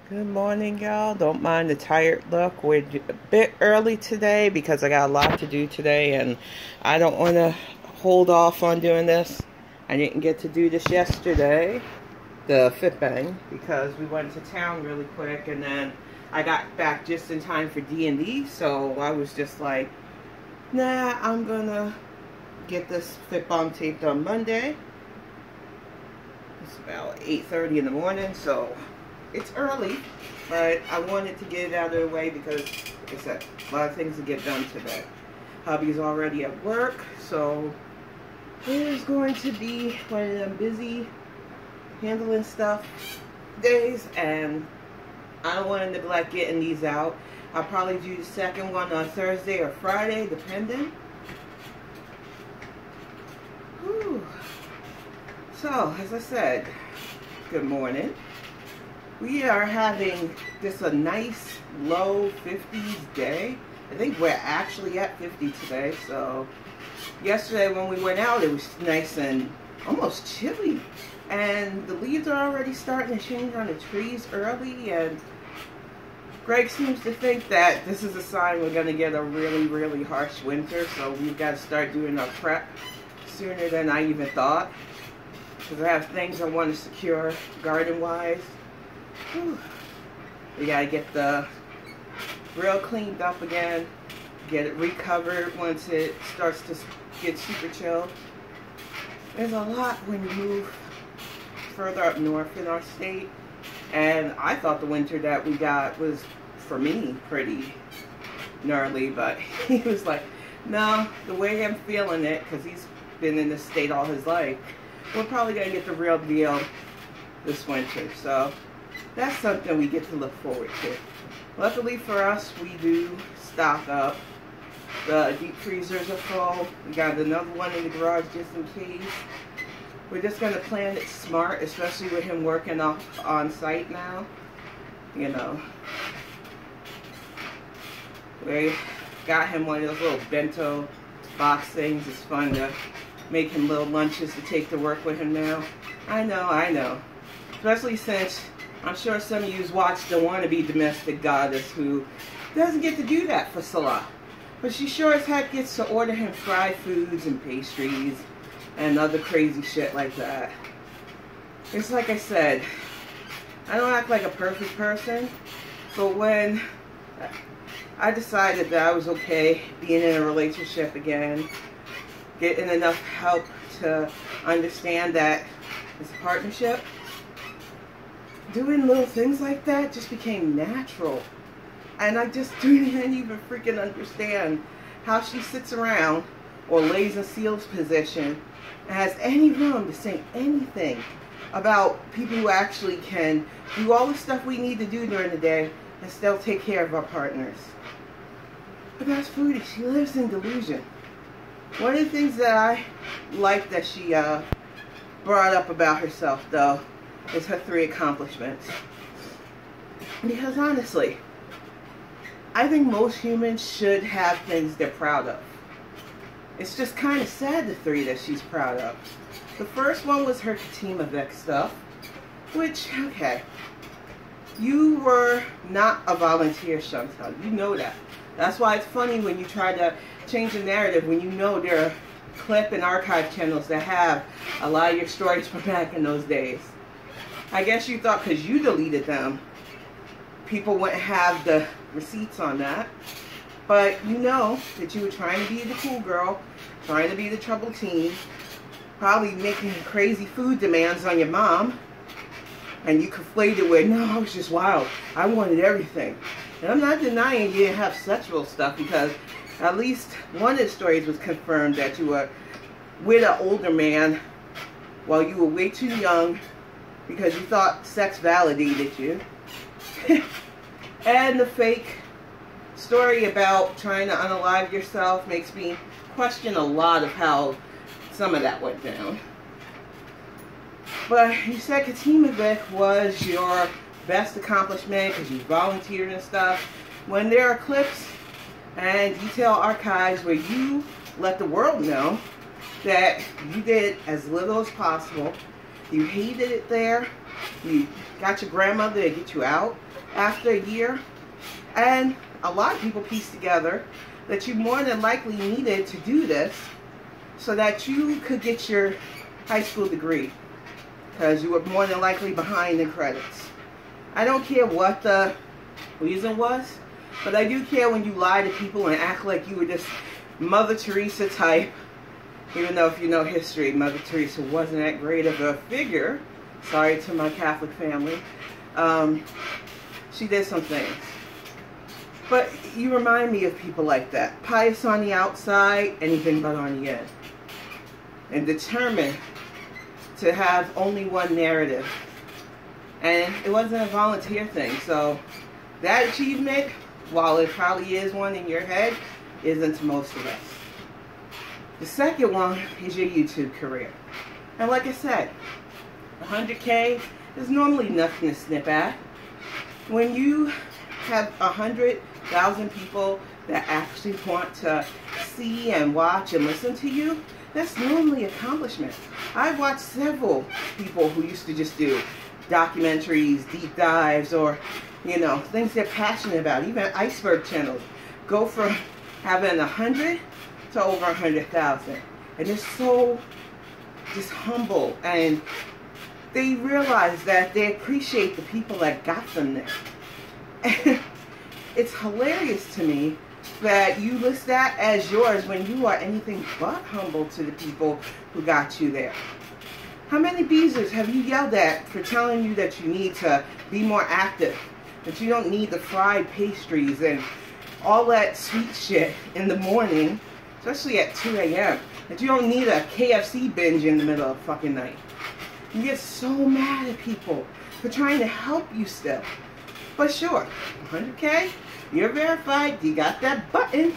Good morning, y'all. Don't mind the tired look. We're a bit early today because I got a lot to do today and I don't want to hold off on doing this. I didn't get to do this yesterday, the Fitbang, because we went to town really quick and then I got back just in time for D&D, so I was just like, nah, I'm gonna get this Fitbang taped on Monday. It's about 8:30 in the morning, so it's early, but I wanted to get it out of the way because, like I said, a lot of things to get done today. Hubby's already at work, so it is going to be one of them busy handling stuff days, and I don't want to neglect getting these out. I'll probably do the second one on Thursday or Friday, depending. Whew. So, as I said, good morning. We are having just a nice low 50s day. I think we're actually at 50 today. So yesterday when we went out, it was nice and almost chilly. And the leaves are already starting to change on the trees early. And Greg seems to think that this is a sign we're going to get a really, really harsh winter. So we've got to start doing our prep sooner than I even thought. Because I have things I want to secure garden-wise. We gotta get the grill cleaned up again, get it recovered once it starts to get super chilled. There's a lot when you move further up north in our state, and I thought the winter that we got was, for me, pretty gnarly, but he was like, no, the way I'm feeling it, because he's been in this state all his life, we're probably gonna get the real deal this winter. So that's something we get to look forward to. Luckily for us, we do stock up. The deep freezers are full. We got another one in the garage just in case. We're just going to plan it smart, especially with him working on site now. You know, we got him one of those little bento box things. It's fun to make him little lunches to take to work with him now. I know. Especially since I'm sure some of you watch the wannabe domestic goddess who doesn't get to do that for Salah. But she sure as heck gets to order him fried foods and pastries and other crazy shit like that. It's like I said, I don't act like a perfect person, but when I decided that I was okay being in a relationship again, getting enough help to understand that it's a partnership, doing little things like that just became natural. And I just didn't even freaking understand how she sits around or lays in Seal's position and has any room to say anything about people who actually can do all the stuff we need to do during the day and still take care of our partners. But that's foodie. She lives in delusion. One of the things that I like that she brought up about herself, though, is her 3 accomplishments. Because honestly, I think most humans should have things they're proud of. It's just kind of sad, the 3 that she's proud of. The first one was her Katima Vic stuff, which, okay, you were not a volunteer, Chantal. You know that. That's why it's funny when you try to change the narrative, when you know there are clip and archive channels that have a lot of your stories from back in those days. I guess you thought because you deleted them, people wouldn't have the receipts on that. But you know that you were trying to be the cool girl, trying to be the troubled teen, probably making crazy food demands on your mom. And you conflated with, no, I was just wild. I wanted everything. And I'm not denying you didn't have sexual stuff, because at least one of the stories was confirmed that you were with an older man while you were way too young, because you thought sex validated you. And the fake story about trying to unalive yourself makes me question a lot of how some of that went down. But you said Katima Vic was your best accomplishment because you volunteered and stuff. When there are clips and detailed archives where you let the world know that you did as little as possible, you hated it there, You got your grandmother to get you out after a year. And a lot of people piece together that you more than likely needed to do this so that you could get your high school degree, because you were more than likely behind in credits. I don't care what the reason was, but I do care when you lie to people and act like you were this Mother Teresa type, even though if you know history, Mother Teresa wasn't that great of a figure. Sorry to my Catholic family. She did some things. But you remind me of people like that. Pious on the outside, anything but on the end. And determined to have only one narrative. And it wasn't a volunteer thing. So that achievement, while it probably is one in your head, isn't to most of us. The second one is your YouTube career. And like I said, 100K is normally nothing to snip at. When you have 100,000 people that actually want to see and watch and listen to you, that's normally an accomplishment. I've watched several people who used to just do documentaries, deep dives, or, you know, things they're passionate about. Even iceberg channels go from having 100 to over 100,000. And they're so just humble, and they realize that they appreciate the people that got them there. And it's hilarious to me that you list that as yours when you are anything but humble to the people who got you there. How many beezers have you yelled at for telling you that you need to be more active, that you don't need the fried pastries and all that sweet shit in the morning, especially at 2 a.m., that you don't need a KFC binge in the middle of fucking night? You get so mad at people for trying to help you still. But sure, 100K, you're verified, you got that button,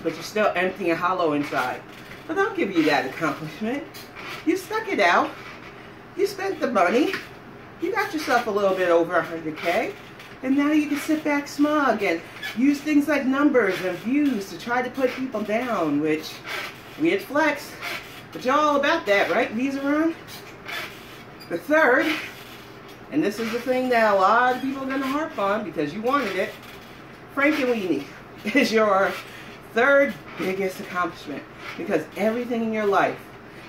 but you're still empty and hollow inside. But I'll give you that accomplishment. You stuck it out, you spent the money, you got yourself a little bit over 100K, and now you can sit back smug and use things like numbers and views to try to put people down, which, weird flex, but you're all about that, right, Visaron? The third, and this is the thing that a lot of people are going to harp on because you wanted it, Frankenweenie is your third biggest accomplishment, because everything in your life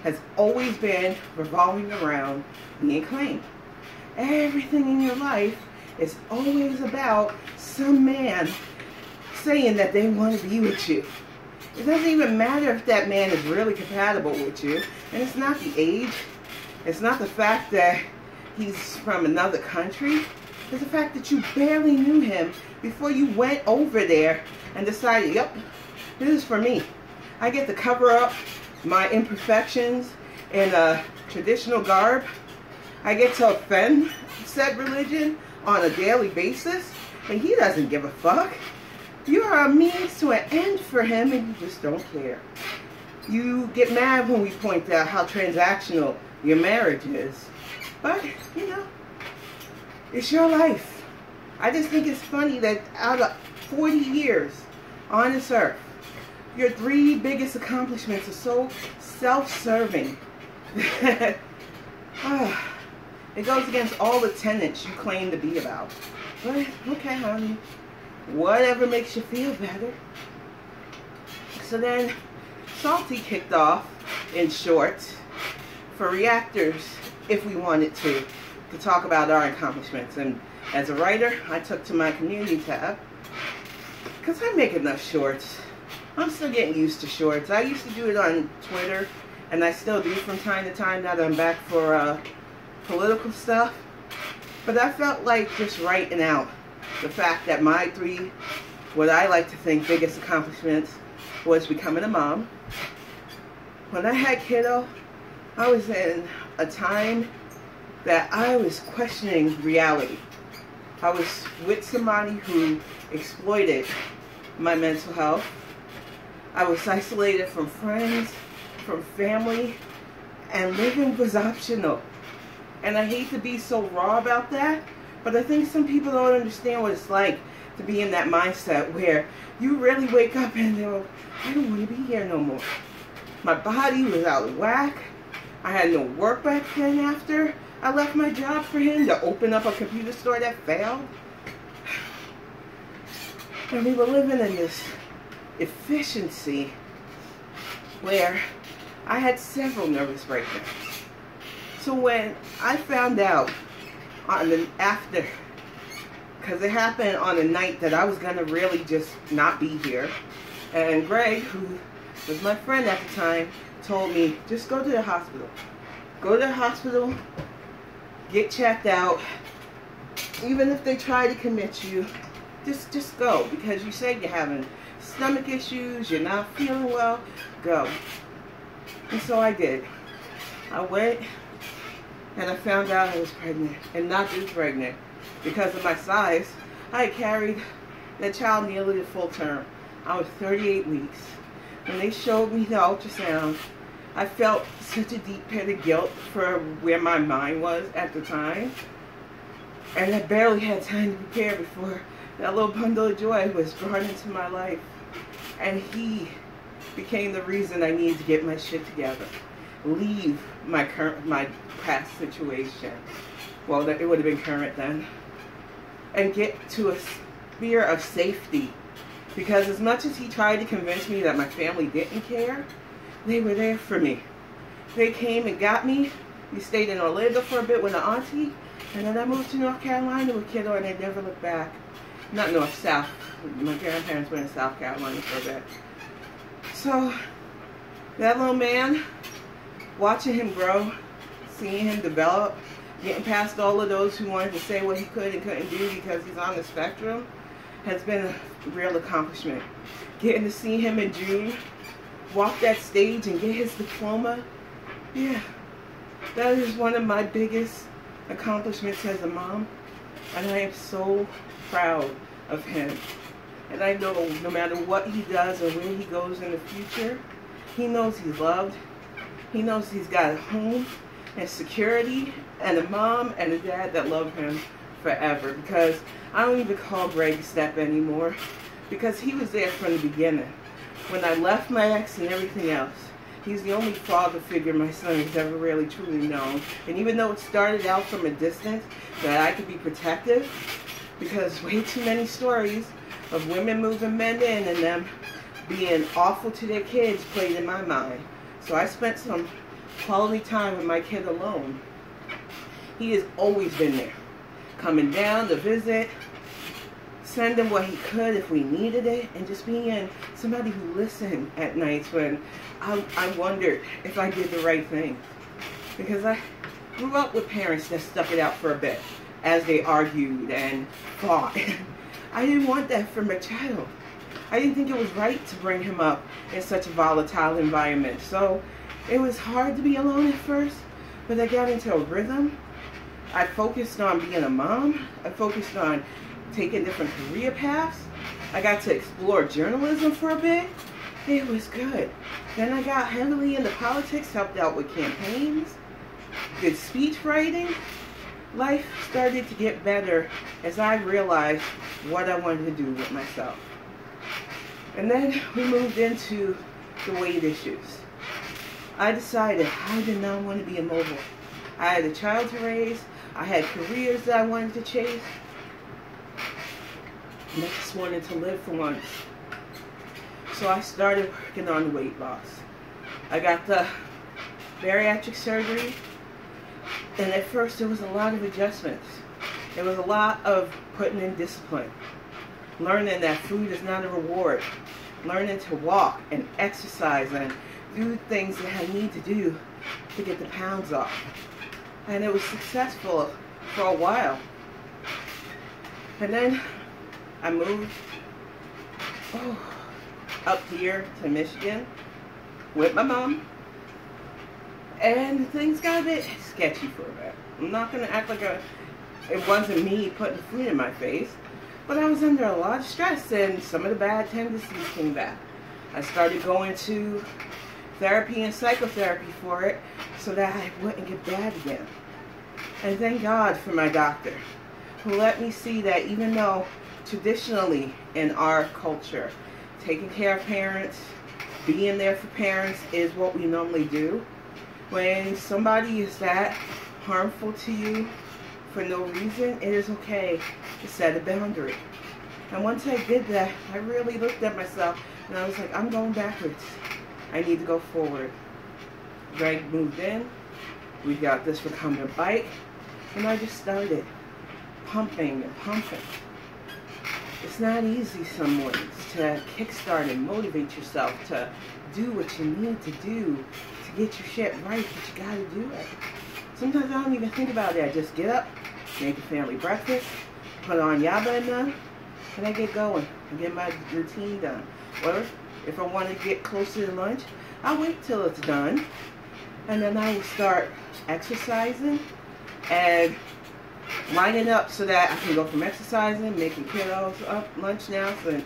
has always been revolving around being claimed. Everything in your life is always about some man saying that they want to be with you. It doesn't even matter if that man is really compatible with you, and it's not the age, it's not the fact that he's from another country, it's the fact that you barely knew him before you went over there and decided, yep, this is for me. I get to cover up my imperfections in a traditional garb. I get to offend said religion on a daily basis, and he doesn't give a fuck. You are a means to an end for him, and you just don't care. You get mad when we point out how transactional your marriage is. But, you know, it's your life. I just think it's funny that out of 40 years on this earth, your three biggest accomplishments are so self-serving. It goes against all the tenets you claim to be about. But, okay, honey. Whatever makes you feel better. So then, Salty kicked off, in short, for reactors, if we wanted to talk about our accomplishments. And as a writer, I took to my community tab, because I make enough shorts. I'm still getting used to shorts. I used to do it on Twitter, and I still do from time to time now that I'm back for political stuff. But I felt like just writing out the fact that my three, what I like to think, biggest accomplishments was becoming a mom. When I had kiddo, I was in a time that I was questioning reality. I was with somebody who exploited my mental health. I was isolated from friends, from family, and living was optional. And I hate to be so raw about that, but I think some people don't understand what it's like to be in that mindset where you really wake up and go, I don't want to be here no more. My body was out of whack. I had no work back then after. I left my job for him to open up a computer store that failed. And we were living in this efficiency where I had several nervous breakdowns. So when I found out after, because it happened on a night that I was going to really just not be here, and Greg, who was my friend at the time, told me, just go to the hospital. Go to the hospital, get checked out. Even if they try to commit you, just go, because you said you're having stomach issues, you're not feeling well, go. And so I did. I went and I found out I was pregnant, and not just pregnant. Because of my size, I had carried that child nearly a full term. I was 38 weeks. When they showed me the ultrasound, I felt such a deep pit of guilt for where my mind was at the time. And I barely had time to prepare before that little bundle of joy was brought into my life. And he became the reason I needed to get my shit together. Leave my past situation. Well, it would have been current then. And get to a sphere of safety. Because as much as he tried to convince me that my family didn't care, they were there for me. They came and got me. We stayed in Orlando for a bit with an auntie. And then I moved to North Carolina with kiddo, and I never looked back. Not north, south. My grandparents were in South Carolina for a bit. So, that little man, watching him grow, seeing him develop, getting past all of those who wanted to say what he could and couldn't do because he's on the spectrum, has been a real accomplishment. Getting to see him in June, walk that stage and get his diploma, yeah, that is one of my biggest accomplishments as a mom, and I am so proud of him. And I know no matter what he does or where he goes in the future, he knows he's loved. He knows he's got a home and security and a mom and a dad that love him forever. Because I don't even call Greg Step anymore, because he was there from the beginning. When I left my ex and everything else, he's the only father figure my son has ever really truly known. And even though it started out from a distance, that I could be protective, because way too many stories of women moving men in and them being awful to their kids played in my mind. So I spent some quality time with my kid alone. He has always been there, coming down to visit, sending what he could if we needed it, and just being somebody who listened at nights when I wondered if I did the right thing. Because I grew up with parents that stuck it out for a bit as they argued and fought. I didn't want that for my child. I didn't think it was right to bring him up in such a volatile environment. So it was hard to be alone at first, but I got into a rhythm. I focused on being a mom. I focused on taking different career paths. I got to explore journalism for a bit. It was good. Then I got heavily into politics, helped out with campaigns, did speech writing. Life started to get better as I realized what I wanted to do with myself. And then we moved into the weight issues. I decided I did not want to be immobile. I had a child to raise. I had careers that I wanted to chase. And I just wanted to live for once. So I started working on weight loss. I got the bariatric surgery. And at first there was a lot of adjustments. There was a lot of putting in discipline. Learning that food is not a reward. Learning to walk and exercise and do things that I need to do to get the pounds off. And it was successful for a while. And then I moved up here to Michigan with my mom. And things got a bit sketchy for a bit. I'm not going to act like it wasn't me putting food in my face. But I was under a lot of stress, and some of the bad tendencies came back. I started going to therapy and psychotherapy for it so that I wouldn't get bad again. And thank God for my doctor, who let me see that even though traditionally in our culture, taking care of parents, being there for parents is what we normally do, when somebody is that harmful to you for no reason, it is okay to set a boundary. And once I did that, I really looked at myself and I was like, I'm going backwards. I need to go forward. Greg moved in. We got this recumbent bike. And I just started pumping and pumping. It's not easy some mornings to kickstart and motivate yourself to do what you need to do to get your shit right, but you gotta do it. Sometimes I don't even think about it. I just get up, make a family breakfast, put on yaba and I get going and get my routine done. Or if I want to get closer to lunch, I'll wait till it's done and then I will start exercising and lining up so that I can go from exercising, making kiddos up lunch now since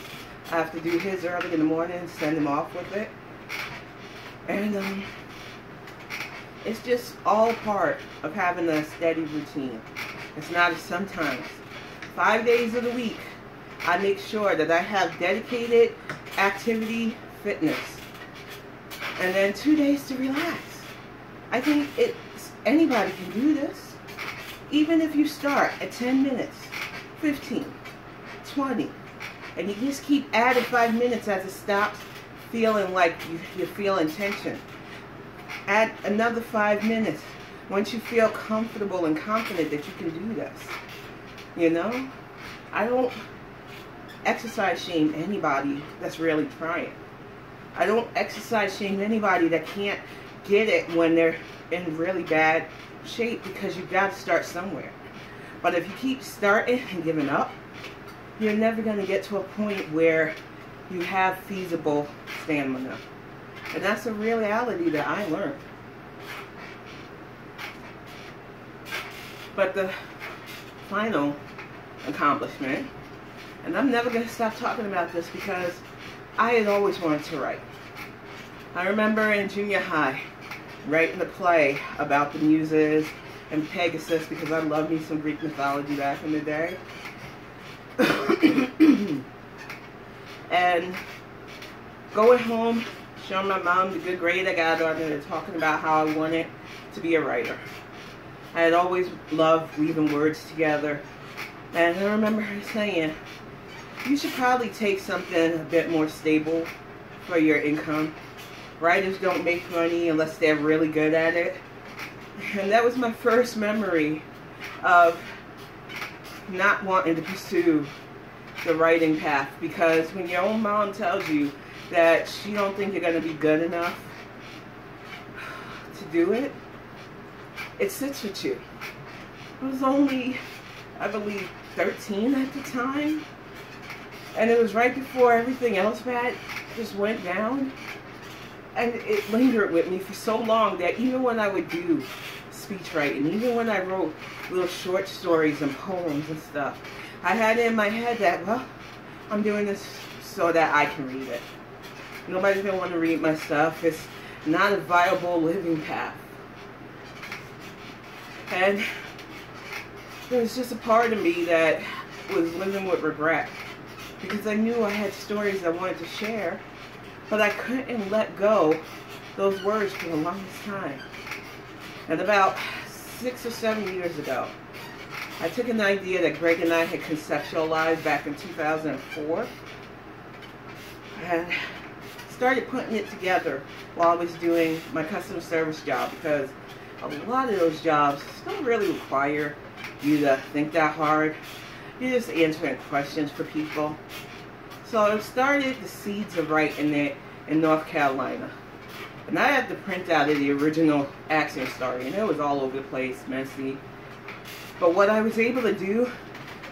I have to do his early in the morning and send him off with it. And it's just all part of having a steady routine. It's not sometimes. 5 days of the week, I make sure that I have dedicated activity fitness. And then 2 days to relax. I think anybody can do this. Even if you start at 10 minutes, 15, 20, and you just keep adding 5 minutes as it stops feeling like you're feeling tension. Add another 5 minutes once you feel comfortable and confident that you can do this. You know? I don't exercise shame anybody that's really trying. I don't exercise shame anybody that can't get it when they're in really bad shape, because you've got to start somewhere. But if you keep starting and giving up, you're never going to get to a point where you have feasible stamina. And that's a reality that I learned. But the final accomplishment, and I'm never going to stop talking about this because I had always wanted to write. I remember in junior high writing a play about the Muses and Pegasus because I loved me some Greek mythology back in the day. And going home, showing my mom the good grade I got on it and talking about how I wanted to be a writer. I had always loved weaving words together. And I remember her saying, you should probably take something a bit more stable for your income. Writers don't make money unless they're really good at it. And that was my first memory of not wanting to pursue the writing path, because when your own mom tells you that she don't think you're going to be good enough to do it, it sits with you. I was only, I believe, 13 at the time, and it was right before everything else bad just went down. And it lingered with me for so long that even when I would do speech writing, even when I wrote little short stories and poems and stuff, I had it in my head that, well, I'm doing this so that I can read it. Nobody's going to want to read my stuff. It's not a viable living path. And there was just a part of me that was living with regret, because I knew I had stories I wanted to share, but I couldn't let go those words for the longest time. And about 6 or 7 years ago, I took an idea that Greg and I had conceptualized back in 2004 and started putting it together while I was doing my customer service job, because a lot of those jobs don't really require you to think that hard. You're just answering questions for people. So I started the seeds of writing it in North Carolina. And I had the printout of the original action story, and it was all over the place, messy. But what I was able to do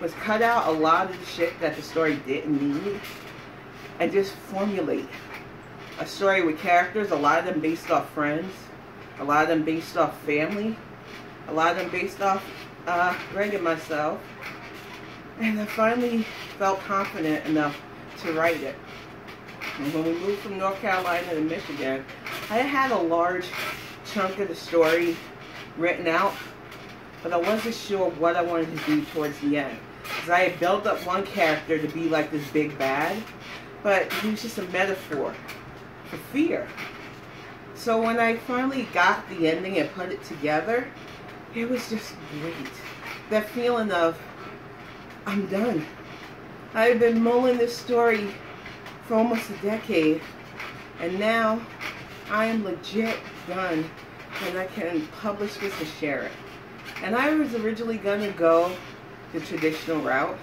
was cut out a lot of the shit that the story didn't need and just formulate a story with characters, a lot of them based off friends, a lot of them based off family, a lot of them based off Greg and myself. And I finally felt confident enough to write it. And when we moved from North Carolina to Michigan, I had a large chunk of the story written out, but I wasn't sure what I wanted to do towards the end. Because I had built up one character to be like this big bad, but he was just a metaphor for fear. So when I finally got the ending and put it together, it was just great. That feeling of, I'm done. I've been mulling this story for almost a decade, and now I am legit done, and I can publish this and share it. And I was originally going to go the traditional route.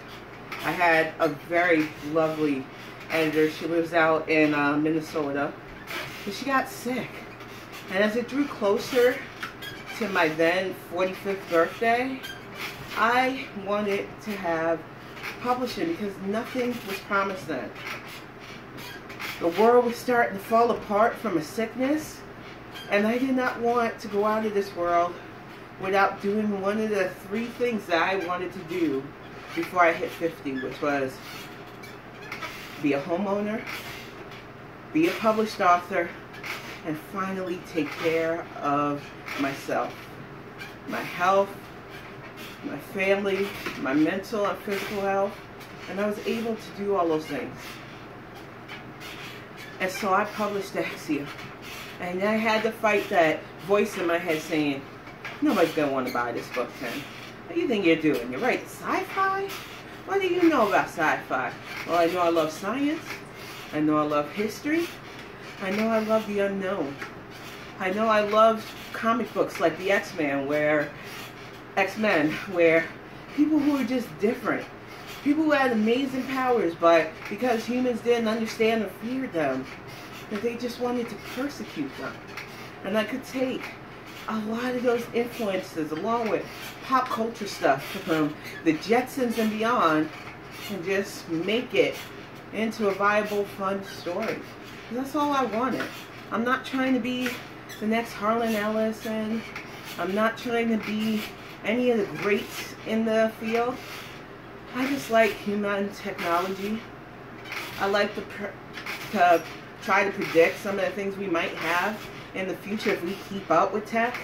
I had a very lovely editor. She lives out in Minnesota, but she got sick. And as it drew closer to my then 45th birthday, I wanted to have publishing because nothing was promised then. The world was starting to fall apart from a sickness, and I did not want to go out of this world without doing one of the 3 things that I wanted to do before I hit 50, which was be a homeowner, be a published author, and finally take care of myself, my health, my family, my mental and physical health, and I was able to do all those things. And so I published Axia, and I had to fight that voice in my head saying, nobody's going to want to buy this book, Tim. What do you think you're doing? You're right, sci-fi? What do you know about sci-fi? Well, I know I love science. I know I love history. I know I love the unknown. I know I love comic books like the X-Men, where people who are just different, people who had amazing powers, but because humans didn't understand or fear them, that they just wanted to persecute them. And I could take a lot of those influences along with pop culture stuff from the Jetsons and beyond and just make it into a viable, fun story. That's all I wanted. I'm not trying to be the next Harlan Ellison. I'm not trying to be any of the greats in the field. I just like human technology. I like to try to predict some of the things we might have in the future if we keep up with tech.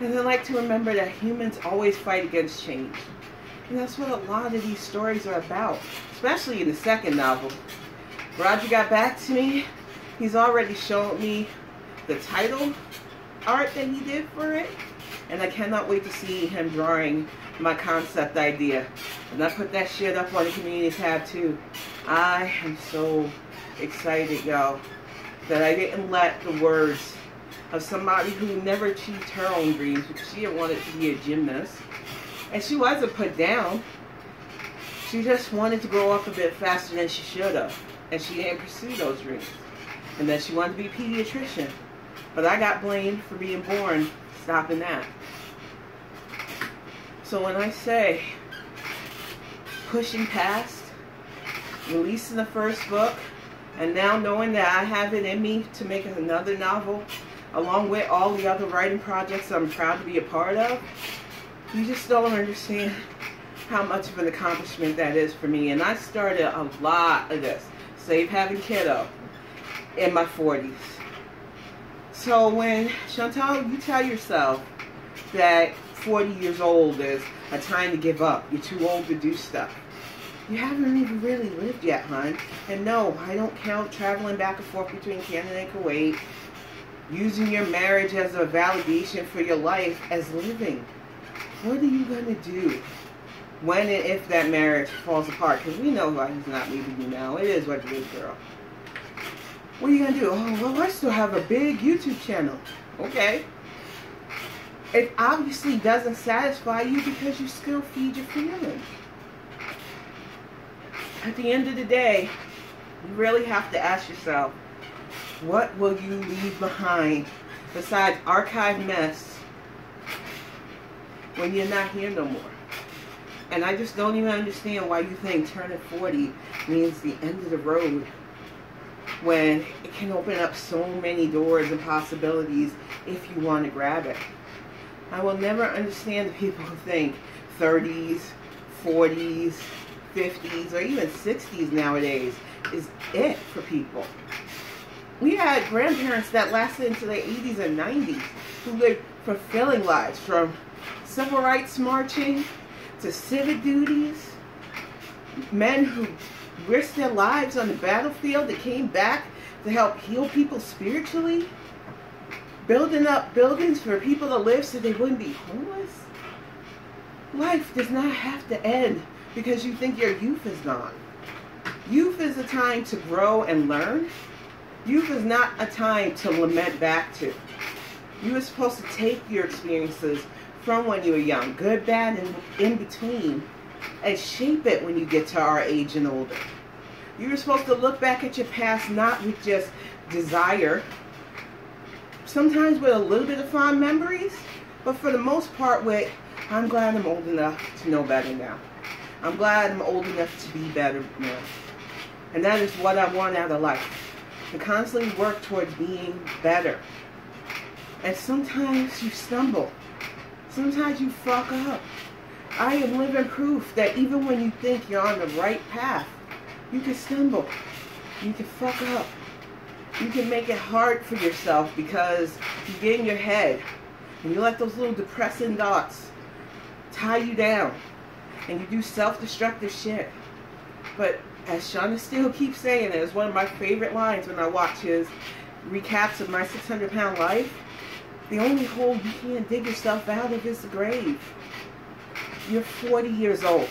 And I like to remember that humans always fight against change. And that's what a lot of these stories are about, especially in the second novel. Roger got back to me. He's already shown me the title art that he did for it. And I cannot wait to see him drawing my concept idea. And I put that shit up on the community tab too. I am so excited, y'all, that I didn't let the words of somebody who never achieved her own dreams because she didn't want it to be a gymnast. And she wasn't put down. She just wanted to grow up a bit faster than she should have. And she didn't pursue those dreams. And then she wanted to be a pediatrician. But I got blamed for being born stopping that. So when I say pushing past, releasing the first book, and now knowing that I have it in me to make another novel, along with all the other writing projects I'm proud to be a part of, you just don't understand how much of an accomplishment that is for me. And I started a lot of this, save having kiddo, in my 40s. So when, Chantal, you tell yourself that 40 years old is a time to give up, you're too old to do stuff, you haven't even really lived yet, hon. And no, I don't count traveling back and forth between Canada and Kuwait, using your marriage as a validation for your life as living. What are you going to do when and if that marriage falls apart? Because we know why he's not leaving you now. It is what it is, girl. What are you going to do? Oh, well, I still have a big YouTube channel. Okay. It obviously doesn't satisfy you because you still feed your feelings. At the end of the day, you really have to ask yourself, what will you leave behind besides archive mess when you're not here no more? And I just don't even understand why you think turning 40 means the end of the road when it can open up so many doors and possibilities if you want to grab it. I will never understand the people who think 30s, 40s, 50s, or even 60s nowadays is it for people. We had grandparents that lasted into their 80s and 90s who lived fulfilling lives, from civil rights marching to civic duties. Men who risked their lives on the battlefield that came back to help heal people spiritually. building up buildings for people to live so they wouldn't be homeless. Life does not have to end because you think your youth is gone. Youth is a time to grow and learn. Youth is not a time to lament back to. You are supposed to take your experiences from when you were young, good, bad, and in between, and shape it when you get to our age and older. You're supposed to look back at your past not with just desire, sometimes with a little bit of fond memories, but for the most part with, I'm glad I'm old enough to know better now. I'm glad I'm old enough to be better now. And that is what I want out of life. To constantly work towards being better. And sometimes you stumble. Sometimes you fuck up. I am living proof that even when you think you're on the right path, you can stumble. You can fuck up. You can make it hard for yourself because you get in your head and you let those little depressing thoughts tie you down and you do self-destructive shit. But as Shauna still keeps saying, it's one of my favorite lines when I watch his recaps of My 600-Pound Life, the only hole you can't dig yourself out of is the grave. You're 40 years old.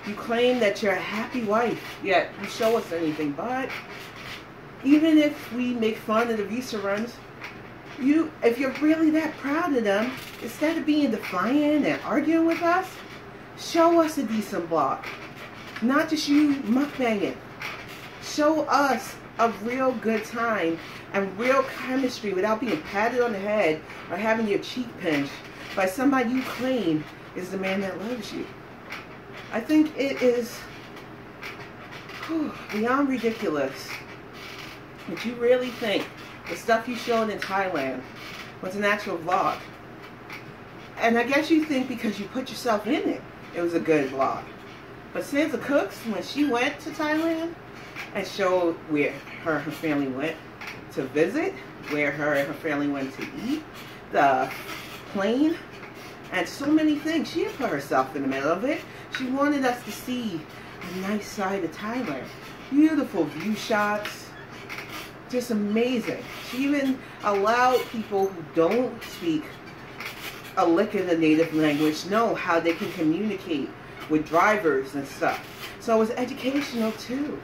You claim that you're a happy wife, yet you show us anything but. Even if we make fun of the Visa runs, if you're really that proud of them, instead of being defiant and arguing with us, show us a decent blog. Not just you mukbanging. Show us a real good time and real chemistry without being patted on the head or having your cheek pinched by somebody you claim is the man that loves you. I think it is beyond ridiculous that you really think the stuff you showed in Thailand was an actual vlog. And I guess you think because you put yourself in it, it was a good vlog. But Sansa Cooks, when she went to Thailand and showed where her and her family went to visit, where her and her family went to eat, the plane, and so many things, she had put herself in the middle of it. She wanted us to see a nice side of Thailand. Beautiful view shots. Just amazing. She even allowed people who don't speak a lick of the native language know how they can communicate with drivers and stuff. So it was educational too.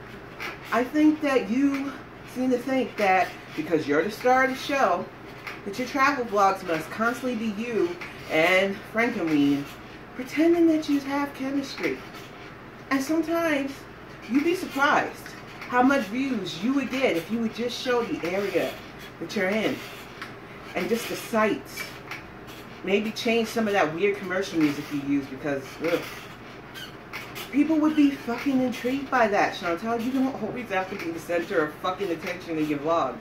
I think that you seem to think that because you're the star of the show, that your travel vlogs must constantly be you and Frankenweenie pretending that you have chemistry. And sometimes you'd be surprised how much views you would get if you would just show the area that you're in and just the sights. Maybe change some of that weird commercial music you use because people would be fucking intrigued by that, Chantal. You don't always have to be the center of fucking attention in your vlogs,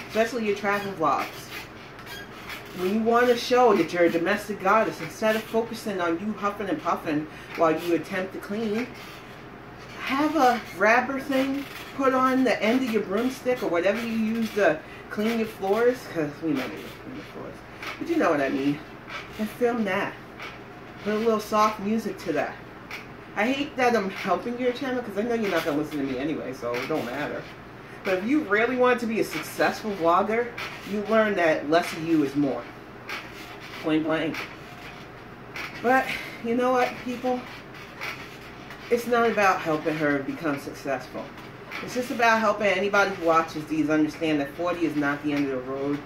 especially your travel vlogs. When you want to show that you're a domestic goddess, instead of focusing on you huffing and puffing while you attempt to clean, have a grabber thing put on the end of your broomstick or whatever you use to clean your floors, because we never use clean your floors, but you know what I mean, and film that. Put a little soft music to that. I hate that I'm helping your channel because I know you're not going to listen to me anyway, so it don't matter. But if you really want to be a successful vlogger, you learn that less of you is more. Plain blank. But you know what, people? It's not about helping her become successful. It's just about helping anybody who watches these understand that 40 is not the end of the road.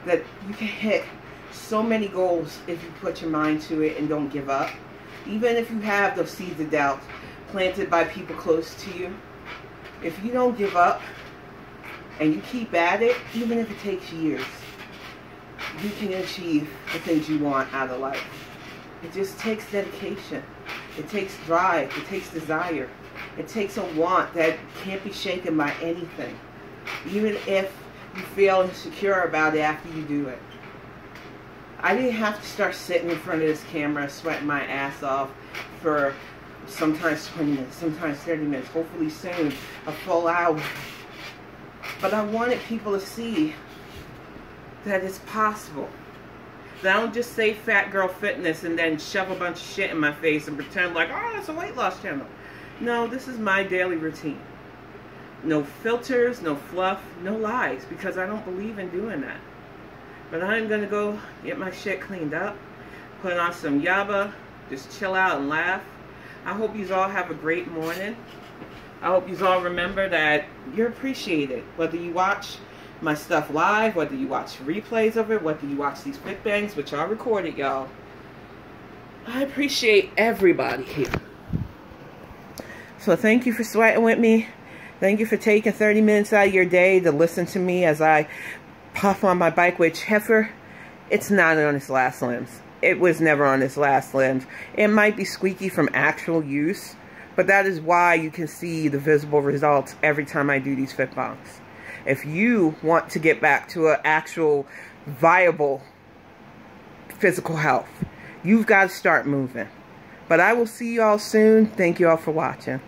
That you can hit so many goals if you put your mind to it and don't give up. Even if you have those seeds of doubt planted by people close to you, if you don't give up and you keep at it, even if it takes years, you can achieve the things you want out of life. It just takes dedication. It takes drive. It takes desire. It takes a want that can't be shaken by anything, even if you feel insecure about it after you do it. I didn't have to start sitting in front of this camera sweating my ass off for sometimes 20 minutes, sometimes 30 minutes, hopefully soon, a full hour. But I wanted people to see that it's possible. That I don't just say fat girl fitness and then shove a bunch of shit in my face and pretend like, oh, it's a weight loss channel. No, this is my daily routine. No filters, no fluff, no lies, because I don't believe in doing that. But I'm going to go get my shit cleaned up, put on some yaba, just chill out and laugh. I hope you all have a great morning. I hope you all remember that you're appreciated. Whether you watch my stuff live, whether you watch replays of it, whether you watch these Fitbangs, which are recorded, y'all. I appreciate everybody here. So thank you for sweating with me. Thank you for taking 30 minutes out of your day to listen to me as I puff on my bike, which, heifer, it's not on its last limbs. It was never on its last limbs. It might be squeaky from actual use, but that is why you can see the visible results every time I do these Fitbangs. If you want to get back to an actual viable physical health, you've got to start moving. But I will see you all soon. Thank you all for watching.